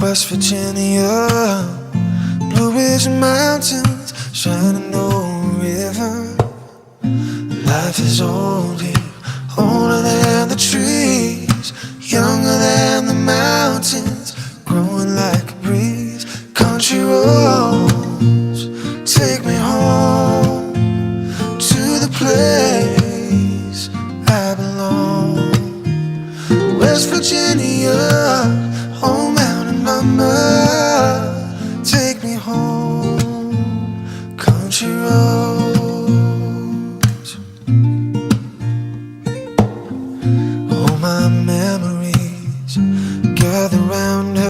West Virginia, Blue Ridge Mountains, Shenandoah River. Life is old here, older than the trees, younger than the mountains, growing like a breeze. Country roads, take me home.